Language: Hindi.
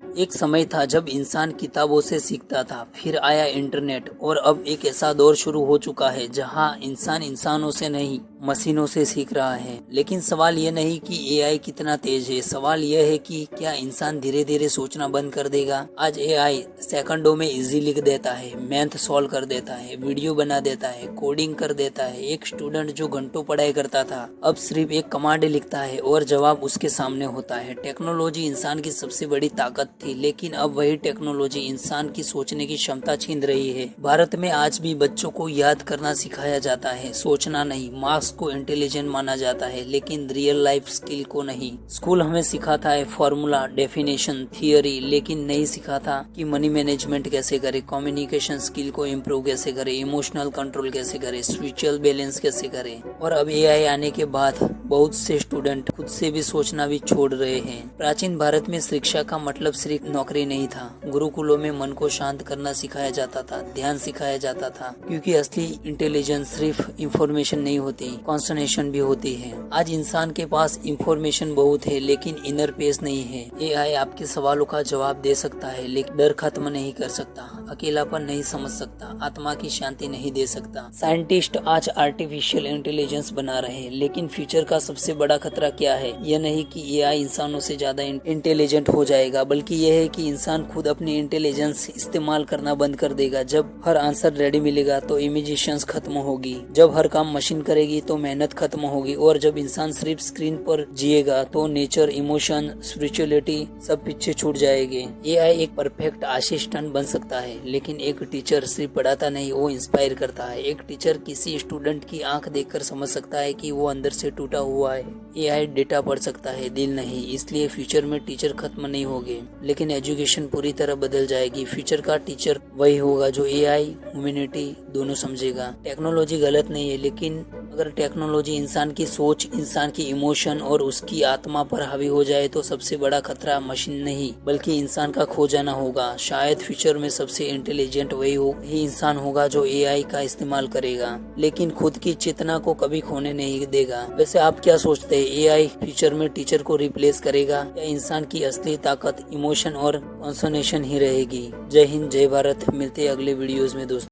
एक समय था जब इंसान किताबों से सीखता था, फिर आया इंटरनेट और अब एक ऐसा दौर शुरू हो चुका है जहां इंसान इंसानों से नहीं मशीनों से सीख रहा है। लेकिन सवाल यह नहीं कि एआई कितना तेज है, सवाल यह है कि क्या इंसान धीरे धीरे सोचना बंद कर देगा। आज एआई सेकंडों में इजी लिख देता है, मैथ सॉल्व कर देता है, वीडियो बना देता है, कोडिंग कर देता है। एक स्टूडेंट जो घंटों पढ़ाई करता था अब सिर्फ एक कमांड लिखता है और जवाब उसके सामने होता है। टेक्नोलॉजी इंसान की सबसे बड़ी ताकत थी, लेकिन अब वही टेक्नोलॉजी इंसान की सोचने की क्षमता छीन रही है। भारत में आज भी बच्चों को याद करना सिखाया जाता है, सोचना नहीं। मार्क्स को इंटेलिजेंट माना जाता है, लेकिन रियल लाइफ स्किल को नहीं। स्कूल हमें सिखाता है फॉर्मूला, डेफिनेशन, थियोरी, लेकिन नहीं सिखाता कि मनी मैनेजमेंट कैसे करे, कम्युनिकेशन स्किल को इम्प्रूव कैसे करे, इमोशनल कंट्रोल कैसे करे, स्पिरिचुअल बैलेंस कैसे करे। और अब एआई आने के बाद बहुत से स्टूडेंट खुद से भी सोचना भी छोड़ रहे हैं। प्राचीन भारत में शिक्षा का मतलब सिर्फ नौकरी नहीं था। गुरुकुलों में मन को शांत करना सिखाया जाता था, ध्यान सिखाया जाता था, क्योंकि असली इंटेलिजेंस सिर्फ इंफॉर्मेशन नहीं होती, कॉन्सन्ट्रेशन भी होती है। आज इंसान के पास इंफॉर्मेशन बहुत है, लेकिन इनर पीस नहीं है। एआई आपके सवालों का जवाब दे सकता है, लेकिन डर खत्म नहीं कर सकता, अकेलापन नहीं समझ सकता, आत्मा की शांति नहीं दे सकता। साइंटिस्ट आज आर्टिफिशियल इंटेलिजेंस बना रहे हैं, लेकिन फ्यूचर का सबसे बड़ा खतरा क्या है? यह नहीं कि एआई इंसानों से ज्यादा इंटेलिजेंट हो जाएगा, बल्कि यह है कि इंसान खुद अपनी इंटेलिजेंस इस्तेमाल करना बंद कर देगा। जब हर आंसर रेडी मिलेगा तो इमेजिनेशन खत्म होगी, जब हर काम मशीन करेगी तो मेहनत खत्म होगी, और जब इंसान सिर्फ स्क्रीन पर जिएगा तो नेचर, इमोशन, स्पिरिचुअलिटी सब पीछे छूट जाएंगे। एआई एक परफेक्ट असिस्टेंट बन सकता है, लेकिन एक टीचर सिर्फ पढ़ाता नहीं, वो इंस्पायर करता है। एक टीचर किसी स्टूडेंट की आंख देखकर समझ सकता है कि वो अंदर से टूटा हुआ है। एआई डेटा पढ़ सकता है, दिल नहीं। इसलिए फ्यूचर में टीचर खत्म नहीं होंगे, लेकिन एजुकेशन पूरी तरह बदल जाएगी। फ्यूचर का टीचर वही होगा जो एआई, ह्यूमैनिटी दोनों समझेगा। टेक्नोलॉजी गलत नहीं है, लेकिन अगर टेक्नोलॉजी इंसान की सोच, इंसान की इमोशन और उसकी आत्मा पर हावी हो जाए तो सबसे बड़ा खतरा मशीन नहीं बल्कि इंसान का खो जाना होगा। शायद फ्यूचर में सबसे इंटेलिजेंट वही इंसान होगा जो एआई का इस्तेमाल करेगा, लेकिन खुद की चेतना को कभी खोने नहीं देगा। वैसे आप क्या सोचते हैं, एआई फ्यूचर में टीचर को रिप्लेस करेगा या इंसान की असली ताकत, इमोशन और कॉन्सन्ट्रेशन ही रहेगी? जय हिंद, जय भारत। मिलते हैं अगले वीडियोज में दोस्तों।